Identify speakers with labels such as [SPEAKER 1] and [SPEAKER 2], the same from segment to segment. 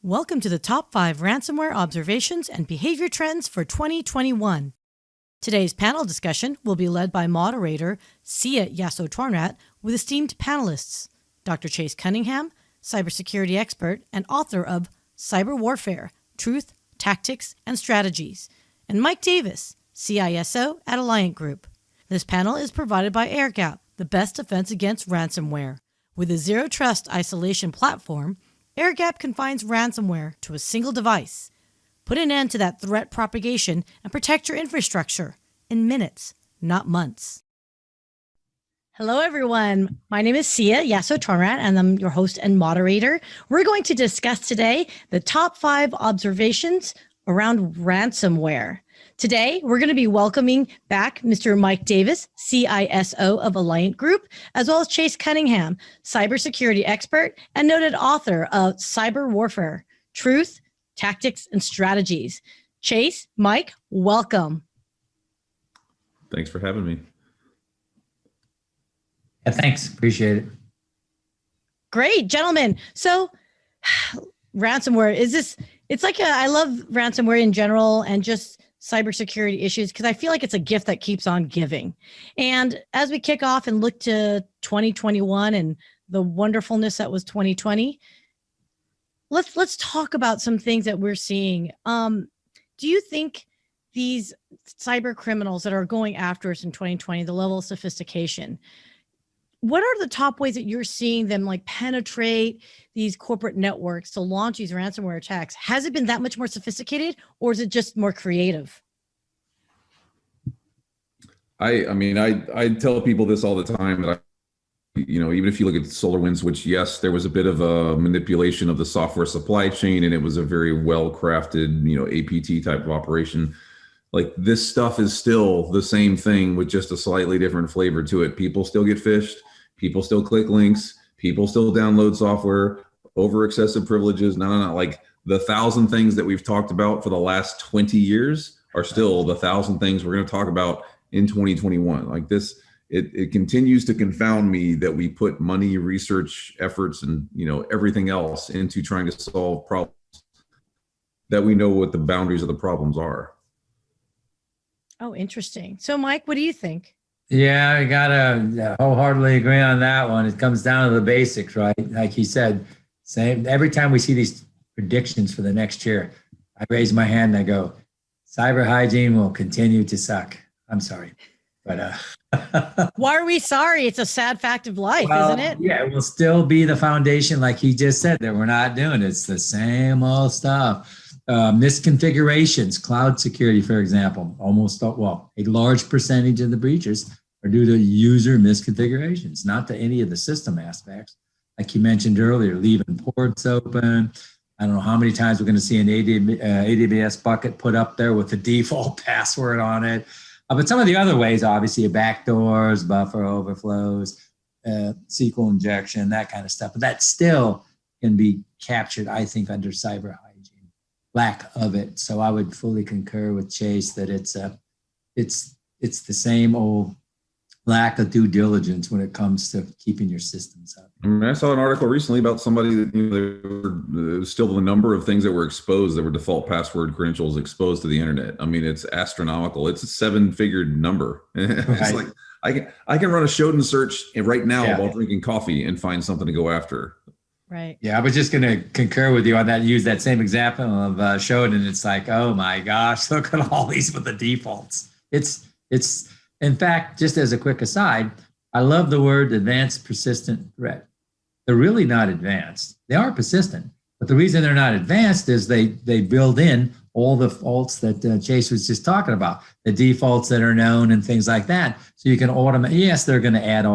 [SPEAKER 1] Welcome to the top 5 ransomware observations and behavior trends for 2021. Today's panel discussion will be led by moderator Sia Yasso-Tornrat with esteemed panelists Dr. Chase Cunningham, cybersecurity expert and author of Cyber Warfare, Truth, Tactics, and Strategies, and Mike Davis, CISO at Alliant Group. This panel is provided by AirGap, the best defense against ransomware. With a zero-trust isolation platform, AirGap confines ransomware to a single device. Put an end to that threat propagation and protect your infrastructure in minutes, not months. Hello, everyone. My name is Sia Yasso-Tornrat, and I'm your host and moderator. We're going to discuss today the top 5 observations around ransomware. Today, we're going to be welcoming back Mr. Mike Davis, CISO of Alliant Group, as well as Chase Cunningham, cybersecurity expert and noted author of Cyber Warfare, Truth, Tactics, and Strategies. Chase, Mike, welcome.
[SPEAKER 2] Thanks for having me.
[SPEAKER 3] Yeah, thanks. Appreciate it.
[SPEAKER 1] Great, gentlemen. So ransomware, I love ransomware in general and just cybersecurity issues because I feel like it's a gift that keeps on giving. And as we kick off and look to 2021 and the wonderfulness that was 2020, let's talk about some things that we're seeing. Do you think these cyber criminals that are going after us in 2020, the level of sophistication, what are the top ways that you're seeing them like penetrate these corporate networks to launch these ransomware attacks? Has it been that much more sophisticated, or is it just more creative?
[SPEAKER 2] I tell people this all the time that even if you look at SolarWinds, which yes, there was a bit of a manipulation of the software supply chain, and it was a very well-crafted, APT type of operation. Like, this stuff is still the same thing with just a slightly different flavor to it. People still get phished. People still click links. People still download software over excessive privileges. No. Like, the 1,000 things that we've talked about for the last 20 years are still the 1,000 things we're going to talk about in 2021. Like this, it continues to confound me that we put money, research efforts, and everything else into trying to solve problems that we know what the boundaries of the problems are.
[SPEAKER 1] Oh, interesting. So, Mike, what do you think?
[SPEAKER 3] Yeah, I gotta wholeheartedly agree on that one. It comes down to the basics, right? Like he said, same. Every time we see these predictions for the next year, I raise my hand and I go, cyber hygiene will continue to suck. I'm sorry, but
[SPEAKER 1] why are we sorry? It's a sad fact of life, isn't it?
[SPEAKER 3] Yeah, it will still be the foundation, like he just said, that we're not doing. It's the same old stuff. Misconfigurations, cloud security, for example, a large percentage of the breaches are due to user misconfigurations, not to any of the system aspects. Like you mentioned earlier, leaving ports open. I don't know how many times we're going to see an AWS bucket put up there with the default password on it. But some of the other ways, obviously, backdoors, buffer overflows, SQL injection, that kind of stuff. But that still can be captured, I think, under cyber hygiene, lack of it. So I would fully concur with Chase that it's the same old lack of due diligence when it comes to keeping your systems up.
[SPEAKER 2] I saw an article recently about somebody that still the number of things that were exposed that were default password credentials exposed to the internet. I mean, it's astronomical. It's a 7-figure number. It's
[SPEAKER 3] Right.
[SPEAKER 2] like I can run a Shodan search right now while drinking coffee and find something to go after.
[SPEAKER 1] Right.
[SPEAKER 3] Yeah, I was just going to concur with you on that. Use that same example of Shodan. It's like, oh my gosh, look at all these with the defaults. It's. In fact, just as a quick aside, I love the word advanced persistent threat. They're really not advanced. They are persistent, but the reason they're not advanced is they build in all the faults that Chase was just talking about, the defaults that are known and things like that. So you can automate. Yes, they're going to add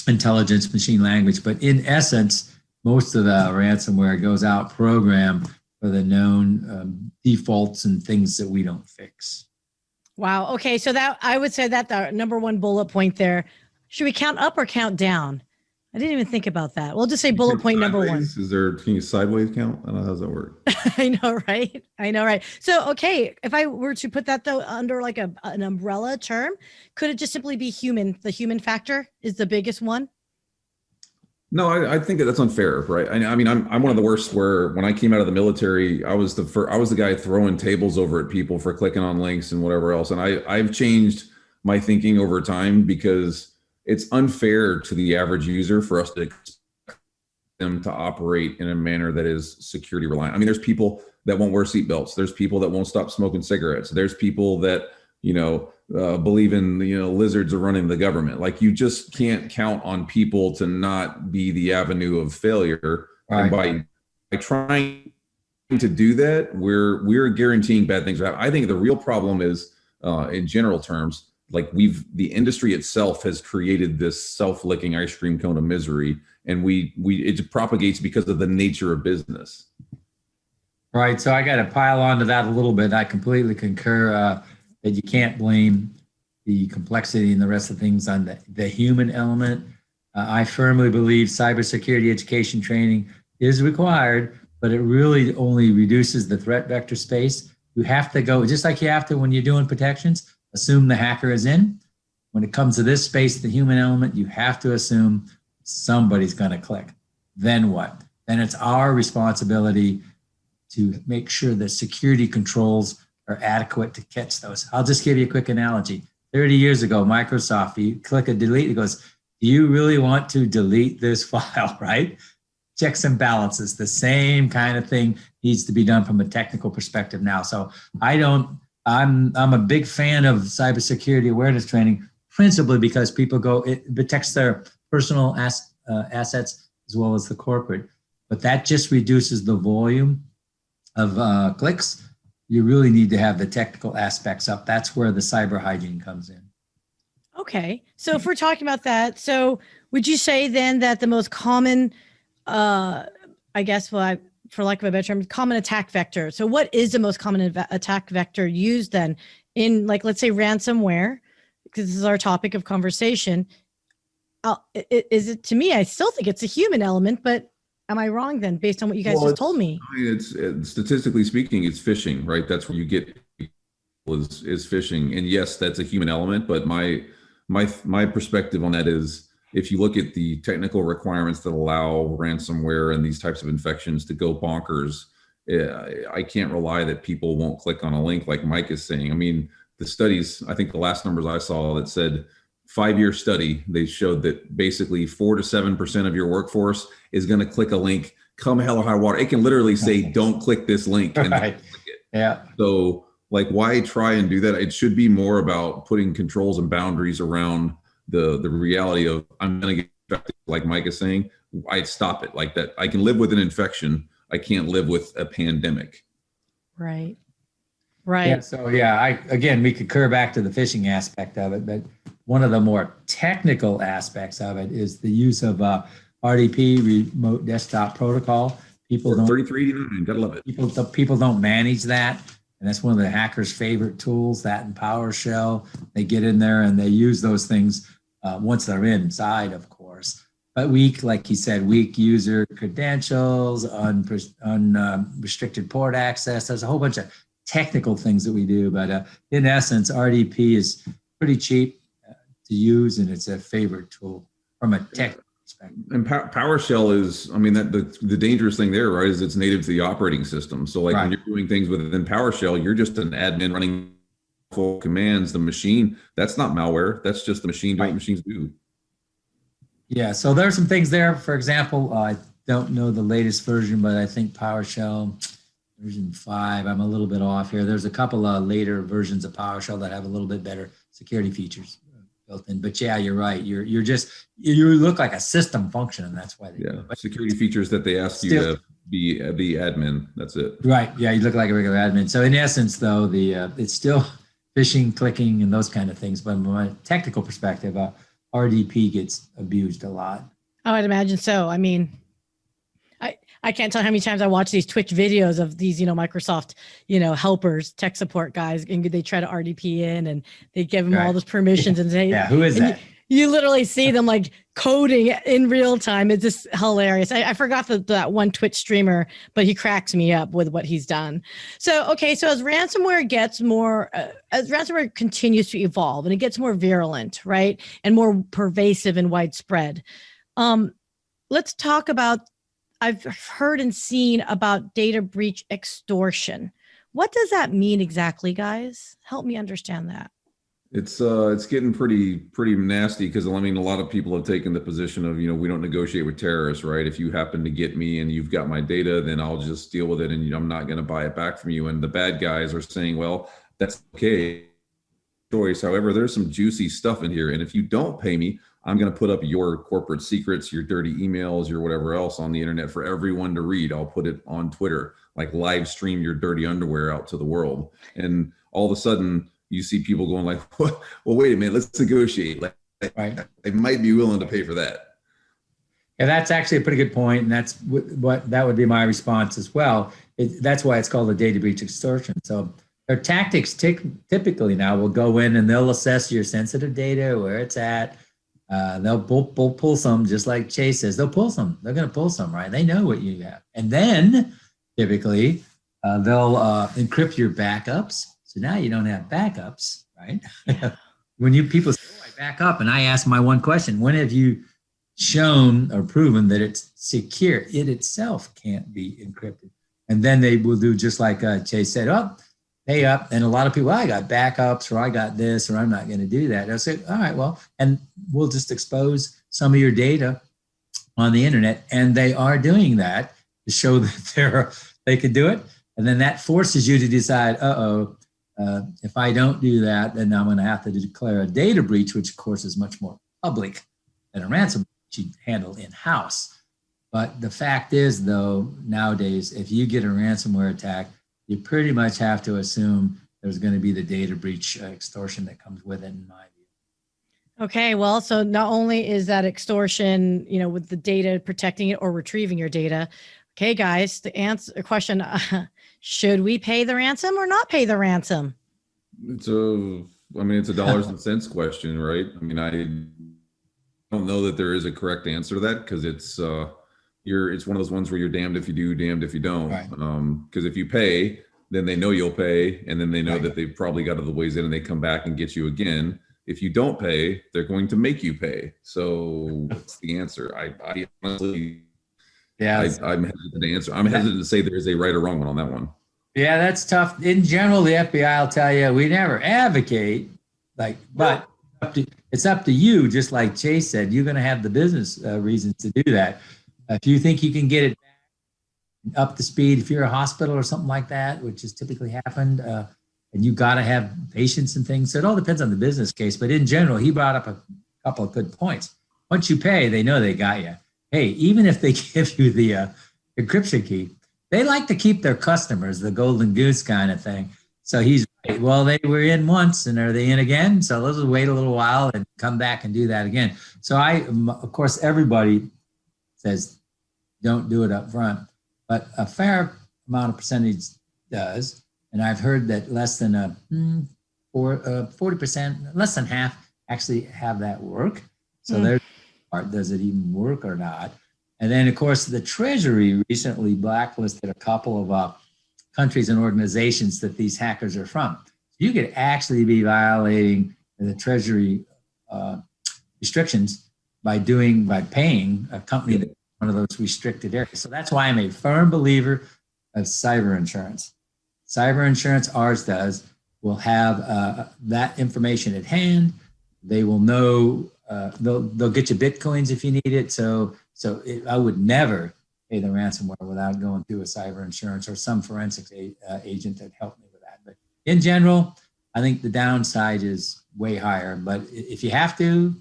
[SPEAKER 3] intelligence, machine language, but in essence, most of the ransomware goes out programmed for the known defaults and things that we don't fix.
[SPEAKER 1] Wow. Okay. So that I would say that the number one bullet point there. Should we count up or count down? I didn't even think about that. We'll just say bullet point number 1.
[SPEAKER 2] Can you sideways count? I don't know how does that work.
[SPEAKER 1] I know, right? So, okay, if I were to put that though under like an umbrella term, could it just simply be human? The human factor is the biggest one.
[SPEAKER 2] No, I think that's unfair, right? I mean, I'm one of the worst. Where when I came out of the military, I was the guy throwing tables over at people for clicking on links and whatever else. And I've changed my thinking over time because it's unfair to the average user for us to expect them to operate in a manner that is security reliant. I mean, there's people that won't wear seatbelts. There's people that won't stop smoking cigarettes. There's people that believe in lizards are running the government. Like, you just can't count on people to not be the avenue of failure. Right. And by trying to do that, we're guaranteeing bad things to happen. I think the real problem is, in general terms, like the industry itself has created this self-licking ice cream cone of misery, and it propagates because of the nature of business.
[SPEAKER 3] Right. So I got to pile onto that a little bit. I completely concur that you can't blame the complexity and the rest of things on the human element. I firmly believe cybersecurity education training is required, but it really only reduces the threat vector space. You have to go, just like you have to when you're doing protections, assume the hacker is in. When it comes to this space, the human element, you have to assume somebody's going to click. Then what? Then it's our responsibility to make sure that security controls are adequate to catch those. I'll just give you a quick analogy. 30 years ago, Microsoft, you click a delete, it goes, do you really want to delete this file, right? Checks and balances, the same kind of thing needs to be done from a technical perspective now. So I'm a big fan of cybersecurity awareness training, principally because it protects their personal assets as well as the corporate, but that just reduces the volume of clicks. You really need to have the technical aspects up. That's where the cyber hygiene comes in.
[SPEAKER 1] Okay. So if we're talking about that, so would you say then that the most common, for lack of a better term, common attack vector. So what is the most common attack vector used then in, like, let's say ransomware, because this is our topic of conversation. Is it, to me, I still think it's a human element, but am I wrong then, based on what you guys just told me?
[SPEAKER 2] I mean, it's statistically speaking, it's phishing, right? That's where you get is phishing. And yes, that's a human element, but my perspective on that is, if you look at the technical requirements that allow ransomware and these types of infections to go bonkers, I can't rely that people won't click on a link like Mike is saying. I mean, the studies, I think the last numbers I saw that said 5-year study, they showed that basically 4 to 7% of your workforce is going to click a link come hell or high water. It can literally say, don't click this link. And
[SPEAKER 3] right.
[SPEAKER 2] Click it.
[SPEAKER 3] Yeah.
[SPEAKER 2] So, like, why try and do that? It should be more about putting controls and boundaries around the reality of, I'm going to get infected, like Mike is saying. I'd stop it like that. I can live with an infection. I can't live with a pandemic.
[SPEAKER 1] Right. Right.
[SPEAKER 3] Yeah, so again, we could curve back to the phishing aspect of it, but one of the more technical aspects of it is the use of RDP, remote desktop protocol. People don't
[SPEAKER 2] 3389, gotta love it.
[SPEAKER 3] People don't manage that. And that's one of the hackers' favorite tools, that and PowerShell. They get in there and they use those things once they're inside, of course. But like he said, weak user credentials, unrestricted port access. There's a whole bunch of technical things that we do. But in essence, RDP is pretty cheap to use, and it's a favorite tool from a technical perspective.
[SPEAKER 2] And PowerShell is, I mean, that the dangerous thing there, right, is it's native to the operating system. So like, right, when you're doing things within PowerShell, you're just an admin running full commands. The machine, that's not malware. That's just the machine doing what machines do.
[SPEAKER 3] Yeah, so there are some things there. For example, I don't know the latest version, but I think PowerShell version 5, I'm a little bit off here. There's a couple of later versions of PowerShell that have a little bit better security features built in. But yeah, you're right. You look like a system function, and that's why they do it. But
[SPEAKER 2] security features that they ask you to be admin. That's it.
[SPEAKER 3] Right. Yeah, you look like a regular admin. So in essence, though, it's still phishing, clicking, and those kind of things. But from a technical perspective, RDP gets abused a lot.
[SPEAKER 1] Oh, I'd imagine so. I mean, I can't tell how many times I watch these Twitch videos of these, Microsoft, helpers, tech support guys, and they try to RDP in, and they give them all those permissions and say,
[SPEAKER 3] yeah, who is that?
[SPEAKER 1] You literally see them like coding in real time. It's just hilarious. I forgot that one Twitch streamer, but he cracks me up with what he's done. So, okay. So as ransomware gets more, as ransomware continues to evolve and it gets more virulent, right, and more pervasive and widespread, let's talk about, I've heard and seen about data breach extortion. What does that mean exactly, guys? Help me understand that.
[SPEAKER 2] It's getting pretty nasty because I mean a lot of people have taken the position of, we don't negotiate with terrorists, right? If you happen to get me and you've got my data, then I'll just deal with it and I'm not going to buy it back from you. And the bad guys are saying, well, that's okay. Choice. However, there's some juicy stuff in here, and if you don't pay me, I'm going to put up your corporate secrets, your dirty emails, your whatever else on the internet for everyone to read. I'll put it on Twitter, like live stream your dirty underwear out to the world. And all of a sudden you see people going like, well, wait a minute, let's negotiate. Like,
[SPEAKER 3] Right.
[SPEAKER 2] they might be willing to pay for that.
[SPEAKER 3] Yeah, that's actually a pretty good point, and that's what that would be my response as well. That's why it's called a data breach extortion. So their tactics typically now will go in and they'll assess your sensitive data, where it's at. They'll pull some, just like Chase says. They'll pull some. They're going to pull some, right? They know what you have, and then typically they'll encrypt your backups. So now you don't have backups, right?
[SPEAKER 1] Yeah.
[SPEAKER 3] When people say, "Oh, I back up," and I ask my one question: when have you shown or proven that it's secure? It itself can't be encrypted. And then they will do just like Chase said, oh, pay up. And a lot of people, I got backups, or I got this, or I'm not going to do that. They'll say, all right, well, and we'll just expose some of your data on the internet. And they are doing that to show that they can do it. And then that forces you to decide, if I don't do that, then I'm going to have to declare a data breach, which of course is much more public than a ransom you handle in-house. But the fact is, though, nowadays, if you get a ransomware attack, you pretty much have to assume there's going to be the data breach extortion that comes with it, in my view.
[SPEAKER 1] Okay, well, so not only is that extortion, with the data, protecting it or retrieving your data. Okay, guys, the question, should we pay the ransom or not pay the ransom?
[SPEAKER 2] It's a dollars and cents question, right? I mean, I don't know that there is a correct answer to that, because it's one of those ones where you're damned if you do, damned if you don't.
[SPEAKER 3] Right.
[SPEAKER 2] Because if you pay, then they know you'll pay, and then they know
[SPEAKER 3] Right.
[SPEAKER 2] that they've probably got other ways in, and they come back and get you again. If you don't pay, they're going to make you pay. So what's the answer? I honestly, I'm hesitant to answer. I'm hesitant to say there is a right or wrong one on that one.
[SPEAKER 3] Yeah, that's tough. In general, the FBI will tell you we never advocate, but it's up to you. Just like Chase said, you're going to have the business reasons to do that. If you think you can get it up to speed, if you're a hospital or something like that, which has typically happened, and you got to have patience and things. So it all depends on the business case. But in general, he brought up a couple of good points. Once you pay, they know they got you. Hey, even if they give you the encryption key, they like to keep their customers, the golden goose kind of thing. So he's right. Well, they were in once, and are they in again? So let's wait a little while and come back and do that again. So of course, everybody says don't do it up front, but a fair amount of percentage does. And I've heard that less than 40%, less than half actually have that work. So there's part, does it even work or not? And then, of course, the Treasury recently blacklisted a couple of countries and organizations that these hackers are from. You could actually be violating the Treasury restrictions by paying a company that's one of those restricted areas. So that's why I'm a firm believer of cyber insurance. Cyber insurance, ours does, will have that information at hand. They will know, they'll get you Bitcoins if you need it. So I would never pay the ransomware without going through a cyber insurance or some forensics agent that helped me with that. But in general, I think the downside is way higher. But if you have to,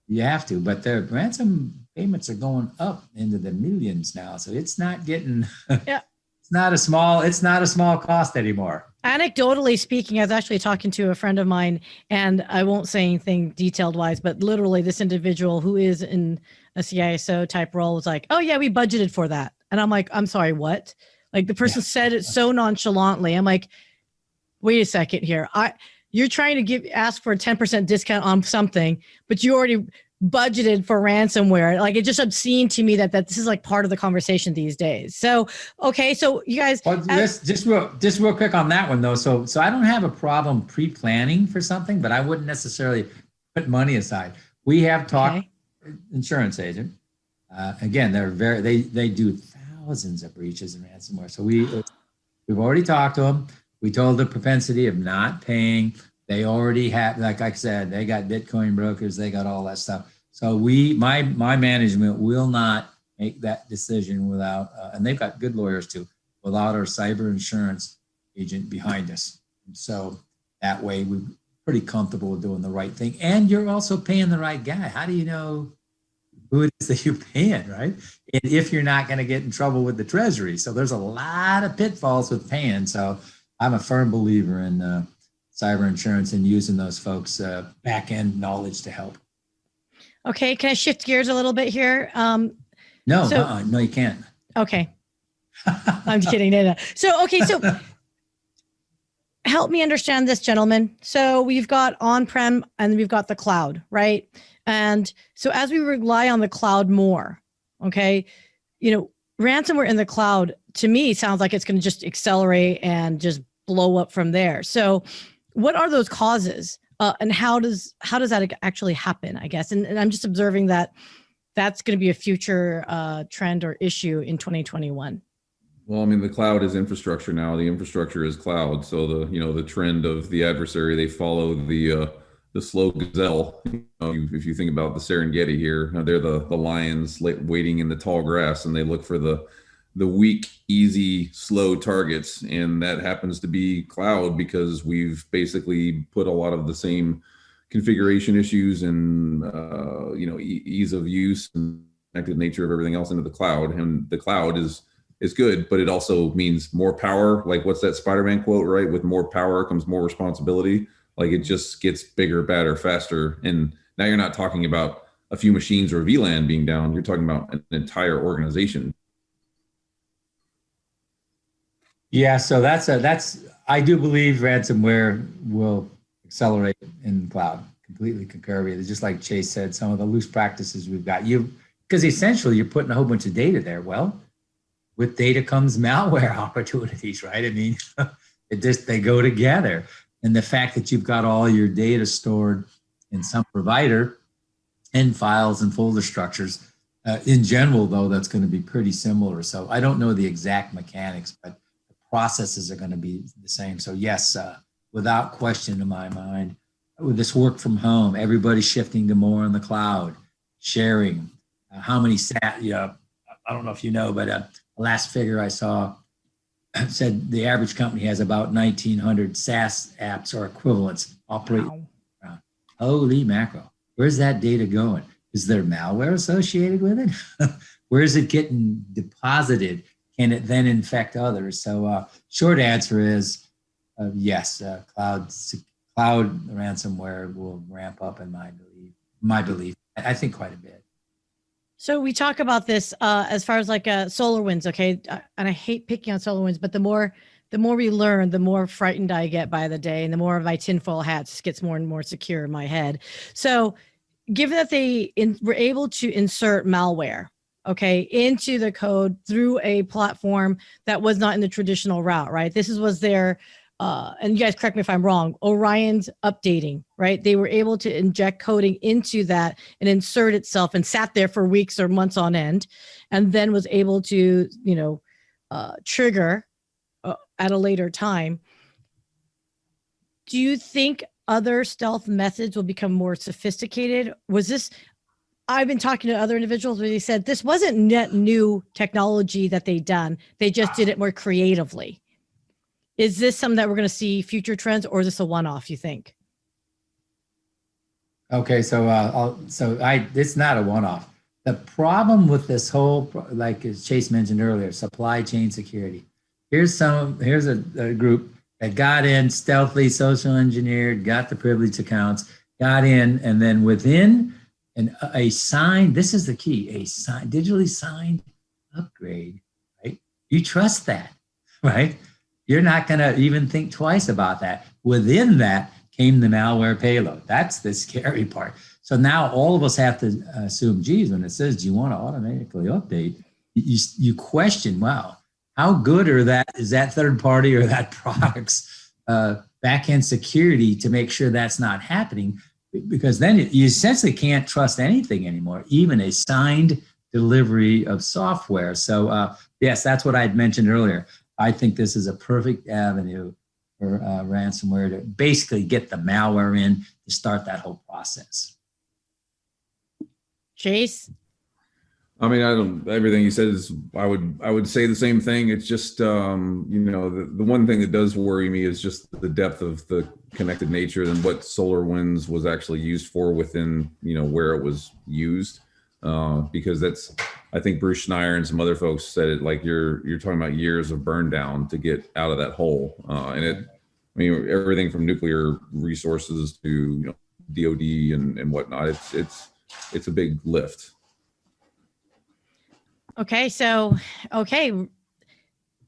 [SPEAKER 3] you have to. But the ransom payments are going up into the millions now, so it's not getting.
[SPEAKER 1] Yeah.
[SPEAKER 3] It's not a small cost anymore.
[SPEAKER 1] Anecdotally speaking, I was actually talking to a friend of mine, and I won't say anything detailed wise, but literally this individual who is in a CISO type role was like, oh yeah, we budgeted for that. And I'm like, I'm sorry, what? Like the person said it so nonchalantly. I'm like, wait a second here. You're trying to ask for a 10% discount on something, but you already budgeted for ransomware. Like it's just obscene to me that this is like part of the conversation these days. So, okay. So you guys,
[SPEAKER 3] just real quick on that one though. So I don't have a problem pre-planning for something, but I wouldn't necessarily put money aside. We have talked insurance agent. Again, they do thousands of breaches in ransomware. So we've already talked to them. We told the propensity of not paying. They already have, like I said, they got Bitcoin brokers, they got all that stuff. So my management will not make that decision without, and they've got good lawyers too, without our cyber insurance agent behind us. And so that way we're pretty comfortable with doing the right thing. And you're also paying the right guy. How do you know who it is that you're paying, right? And if you're not going to get in trouble with the Treasury. So there's a lot of pitfalls with paying. So I'm a firm believer in cyber insurance and using those folks' back end knowledge to help.
[SPEAKER 1] Okay, can I shift gears a little bit here?
[SPEAKER 3] No, you can't.
[SPEAKER 1] Okay. I'm kidding. No. So help me understand this, gentlemen. So we've got on-prem and we've got the cloud, right? And so as we rely on the cloud more, okay, ransomware in the cloud to me sounds like it's going to just accelerate and just blow up from there. So what are those causes? And how does that actually happen, I guess? And I'm just observing that that's going to be a future trend or issue in 2021.
[SPEAKER 2] Well, I mean, the cloud is infrastructure now. The infrastructure is cloud. So the trend of the adversary, they follow the slow gazelle. If you think about the Serengeti here, they're the lions waiting in the tall grass, and they look for the weak, easy, slow targets. And that happens to be cloud because we've basically put a lot of the same configuration issues and ease of use and connected nature of everything else into the cloud. And the cloud is good, but it also means more power. Like, what's that Spider-Man quote, right? With more power comes more responsibility. Like, it just gets bigger, badder, faster. And now you're not talking about a few machines or VLAN being down. You're talking about an entire organization.
[SPEAKER 3] Yeah, so I do believe ransomware will accelerate in the cloud. Completely concur with it. Just like Chase said, some of the loose practices we've got, because essentially you're putting a whole bunch of data there. Well, with data comes malware opportunities, right? I mean, they go together. And the fact that you've got all your data stored in some provider and files and folder structures, in general, though, that's going to be pretty similar. So I don't know the exact mechanics, but the processes are going to be the same. So yes, without question in my mind, with this work from home, everybody's shifting to more in the cloud, sharing. How many I don't know if you know, but the last figure I saw said the average company has about 1,900 SaaS apps or equivalents operating. Wow. Holy mackerel. Where's that data going? Is there malware associated with it? Where is it getting deposited? Can it then infect others? So short answer is yes, cloud ransomware will ramp up in my belief. I think quite a bit.
[SPEAKER 1] So we talk about this as far as like SolarWinds, okay? And I hate picking on SolarWinds, but the more we learn, the more frightened I get by the day, and the more of my tinfoil hats gets more and more secure in my head. So given that they were able to insert malware, okay, into the code through a platform that was not in the traditional route, right? This was their and you guys correct me if I'm wrong, Orion's updating, right? They were able to inject coding into that and insert itself and sat there for weeks or months on end, and then was able to, trigger at a later time. Do you think other stealth methods will become more sophisticated? I've been talking to other individuals where they said this wasn't net new technology that they done. They just did it more creatively. Is this something that we're going to see future trends, or is this a one-off, you think?
[SPEAKER 3] Okay, so it's not a one-off. The problem with this whole, like as Chase mentioned earlier, supply chain security. Here's a group that got in stealthily, social engineered, got the privileged accounts, got in, and then within a signed, this is the key, digitally signed upgrade, right? You trust that, right? You're not going to even think twice about that. Within that came the malware payload. That's the scary part. So now all of us have to assume, geez, when it says, do you want to automatically update? You question, wow, how good is that third party or that product's back-end security to make sure that's not happening? Because then you essentially can't trust anything anymore, even a signed delivery of software. So yes, that's what I'd mentioned earlier. I think this is a perfect avenue for ransomware to basically get the malware in to start that whole process.
[SPEAKER 1] Chase?
[SPEAKER 2] I mean, everything you said is, I would say the same thing. It's just, the one thing that does worry me is just the depth of the connected nature and what SolarWinds was actually used for within, where it was used. Because that's, I think Bruce Schneier and some other folks said it, like you're talking about years of burn down to get out of that hole. Everything from nuclear resources to, DOD and whatnot. It's a big lift.
[SPEAKER 1] Okay,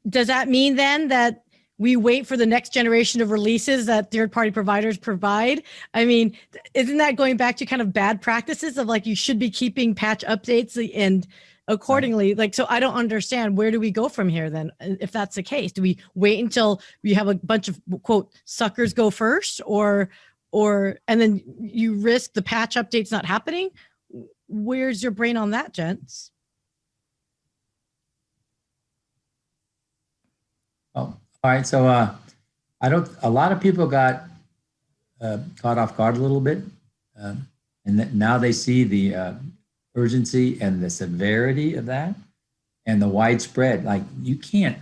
[SPEAKER 1] does that mean then that we wait for the next generation of releases that third-party providers provide? I mean, isn't that going back to kind of bad practices of like you should be keeping patch updates and accordingly? Like, so I don't understand, where do we go from here then? If that's the case, do we wait until we have a bunch of quote suckers go first, or and then you risk the patch updates not happening? Where's your brain on that, gents?
[SPEAKER 3] Oh, all right. So a lot of people got caught off guard a little bit. And now they see the urgency and the severity of that and the widespread. Like, you can't,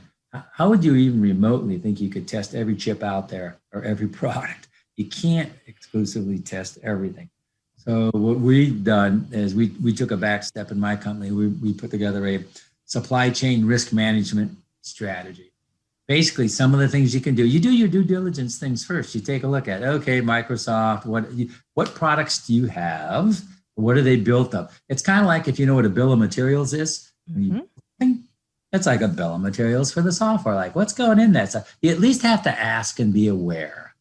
[SPEAKER 3] how would you even remotely think you could test every chip out there or every product? You can't exclusively test everything. So what we've done is we took a back step in my company. We put together a supply chain risk management strategy. Basically, some of the things you can do, you do your due diligence things first. You take a look at, okay, Microsoft, what products do you have? What are they built of? It's kind of like, if you know what a bill of materials is, it's like a bill of materials for the software. Like, what's going in that? So you at least have to ask and be aware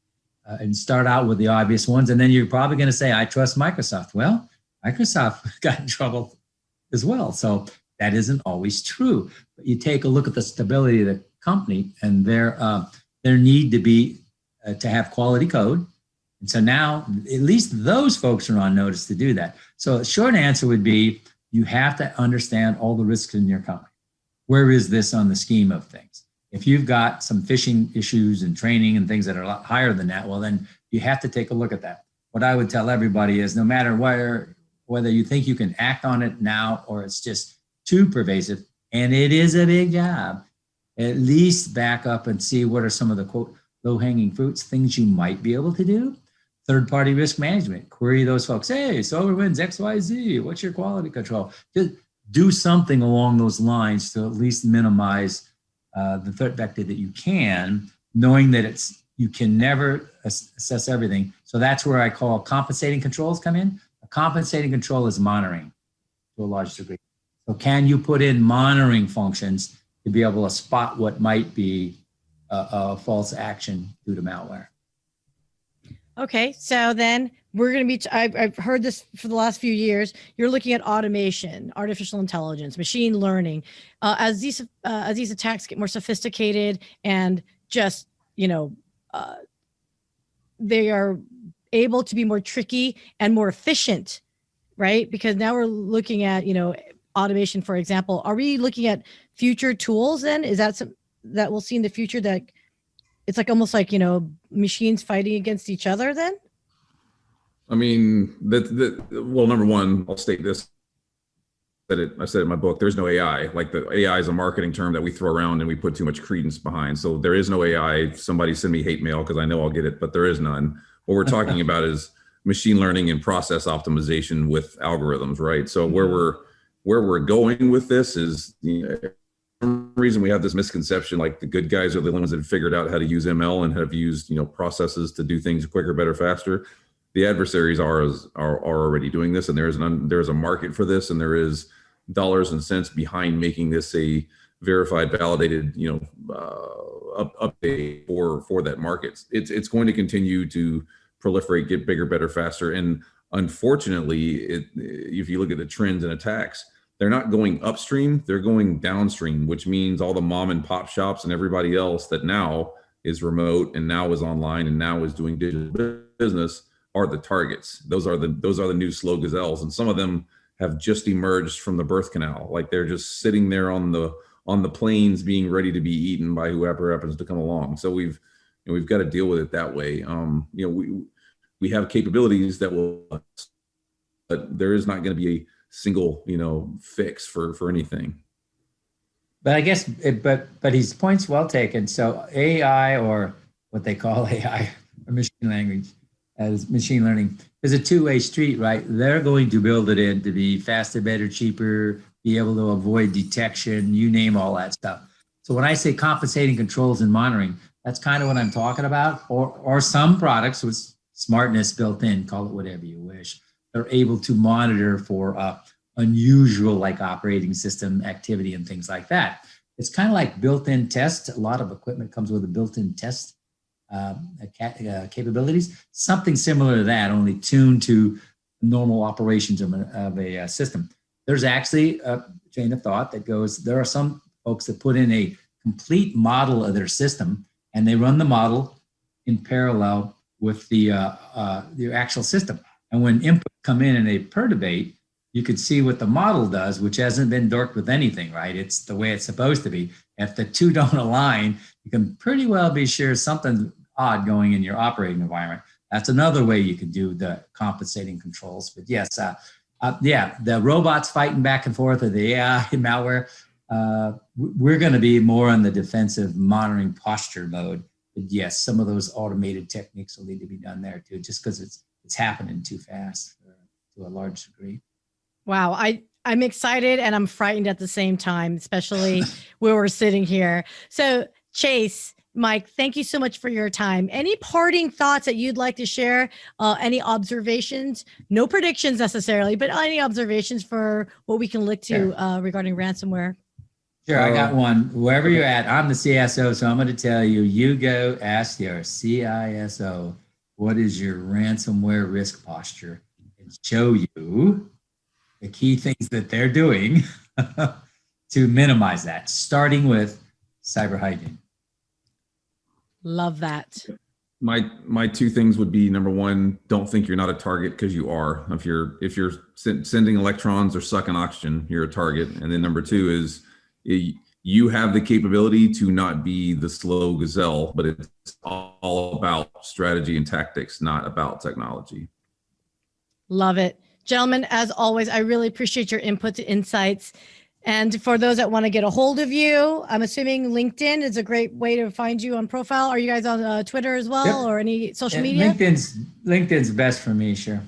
[SPEAKER 3] and start out with the obvious ones. And then you're probably going to say, I trust Microsoft. Well, Microsoft got in trouble as well. So that isn't always true. But you take a look at the stability of the company and their need to be to have quality code. And so now at least those folks are on notice to do that. So the short answer would be, you have to understand all the risks in your company. Where is this on the scheme of things? If you've got some phishing issues and training and things that are a lot higher than that, well, then you have to take a look at that. What I would tell everybody is, no matter whether you think you can act on it now or it's just too pervasive, and it is a big job, at least back up and see what are some of the quote low-hanging fruits, things you might be able to do. Third-party risk management, query those folks. Hey, SolarWinds XYZ, what's your quality control? Just do something along those lines to at least minimize the threat vector that you can, knowing that you can never assess everything. So that's where I call compensating controls come in. A compensating control is monitoring to a large degree. So can you put in monitoring functions to be able to spot what might be a false action due to malware?
[SPEAKER 1] Okay, so then we're going to be, I've heard this for the last few years. You're looking at automation, artificial intelligence, machine learning. As these attacks get more sophisticated and just, they are able to be more tricky and more efficient, right? Because now we're looking at, automation, for example. Are we looking at future tools then? Is that that we'll see in the future, that it's like almost like, machines fighting against each other then?
[SPEAKER 2] I mean, well, number one, I'll state this. I said it in my book, there's no AI. Like, the AI is a marketing term that we throw around and we put too much credence behind. So there is no AI. Somebody send me hate mail because I know I'll get it, but there is none. What we're talking about is machine learning and process optimization with algorithms, right? So where we're going with this is, reason we have this misconception, like the good guys are the ones that have figured out how to use ML and have used processes to do things quicker, better, faster. The adversaries are already doing this, and there's a market for this, and there is dollars and cents behind making this a verified, validated update for that market. It's going to continue to proliferate, get bigger, better, faster, and unfortunately, if you look at the trends and attacks, they're not going upstream, they're going downstream, which means all the mom and pop shops and everybody else that now is remote and now is online and now is doing digital business are the targets. Those are the new slow gazelles. And some of them have just emerged from the birth canal. Like they're just sitting there on the plains being ready to be eaten by whoever happens to come along. So we've got to deal with it that way. We have capabilities that will, but there is not going to be a single, fix for anything.
[SPEAKER 3] But I guess, but his point's well taken. So AI, or what they call AI, or machine learning, is a two-way street, right? They're going to build it in to be faster, better, cheaper, be able to avoid detection, you name all that stuff. So when I say compensating controls and monitoring, that's kind of what I'm talking about. Or some products with smartness built in, call it whatever you wish, they're able to monitor for unusual, like operating system activity and things like that. It's kind of like built-in test. A lot of equipment comes with a built-in test capabilities. Something similar to that, only tuned to normal operations of a system. There's actually a chain of thought that goes, there are some folks that put in a complete model of their system, and they run the model in parallel with the actual system. And when input come in and they perturbate, you could see what the model does, which hasn't been dorked with anything, right? It's the way it's supposed to be. If the two don't align, you can pretty well be sure something's odd going in your operating environment. That's another way you could do the compensating controls. But yes, the robots fighting back and forth, or the AI malware, we're going to be more on the defensive monitoring posture mode. But yes, some of those automated techniques will need to be done there too, just because it's happening too fast to a large degree.
[SPEAKER 1] Wow, I'm excited and I'm frightened at the same time, especially where we're sitting here. So Chase, Mike, thank you so much for your time. Any parting thoughts that you'd like to share? Any observations? No predictions necessarily, but any observations for what we can look to regarding ransomware?
[SPEAKER 3] Sure, I got one. Wherever you're at, I'm the CSO, so I'm going to tell you, you go ask your CISO, what is your ransomware risk posture, and show you the key things that they're doing to minimize that, starting with cyber hygiene.
[SPEAKER 1] Love that.
[SPEAKER 2] My two things would be, number one, don't think you're not a target, because you are. If you're sending electrons or sucking oxygen, you're a target. And then number two is you have the capability to not be the slow gazelle, but it's all about strategy and tactics, not about technology.
[SPEAKER 1] Love it. Gentlemen, as always, I really appreciate your input to insights. And for those that want to get a hold of you, I'm assuming LinkedIn is a great way to find you on profile. Are you guys on Twitter as well? Yep. Or any social media?
[SPEAKER 3] LinkedIn's best for me, sure.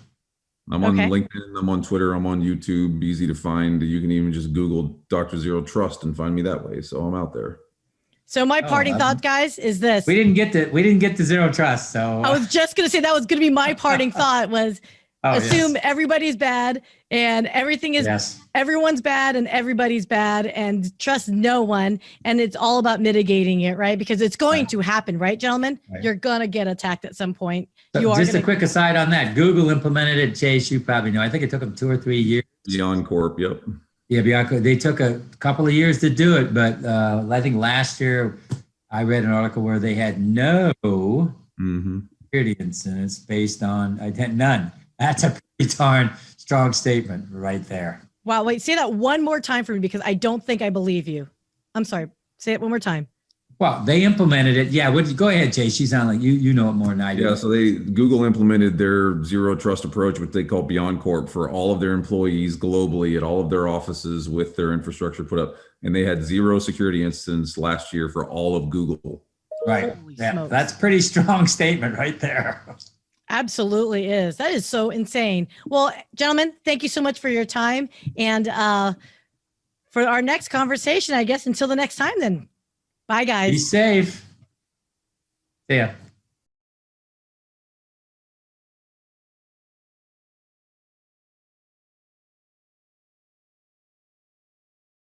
[SPEAKER 2] I'm on LinkedIn, I'm on Twitter, I'm on YouTube, easy to find. You can even just Google Dr. Zero Trust and find me that way. So I'm out there.
[SPEAKER 1] So my parting thought, guys, is this.
[SPEAKER 3] We didn't get to Zero Trust. So
[SPEAKER 1] I was just going to say that was going to be my parting thought was assume everybody's bad and everything is, everyone's bad and everybody's bad, and trust no one. And it's all about mitigating it, right? Because it's going to happen, right, gentlemen? Right. You're going to get attacked at some point.
[SPEAKER 3] So just a quick aside on that. Google implemented it, Chase, you probably know. I think it took them 2 or 3 years.
[SPEAKER 2] Beyond Corp, yep.
[SPEAKER 3] Yeah, Beyond Corp. They took a couple of years to do it, but I think last year I read an article where they had no security incidents based on none. That's a pretty darn strong statement right there.
[SPEAKER 1] Wow. Wait, say that one more time for me, because I don't think I believe you. I'm sorry. Say it one more time.
[SPEAKER 3] Well, they implemented it. Yeah. Go ahead, Chase. You sound like you know it more than I do.
[SPEAKER 2] Yeah. So Google implemented their zero trust approach, which they call Beyond Corp, for all of their employees globally at all of their offices with their infrastructure put up. And they had 0 security incidents last year for all of Google.
[SPEAKER 3] Right. Yeah, that's a pretty strong statement right there.
[SPEAKER 1] Absolutely is. That is so insane. Well, gentlemen, thank you so much for your time. And for our next conversation, I guess, until the next time then. Bye, guys.
[SPEAKER 3] Be safe. See ya.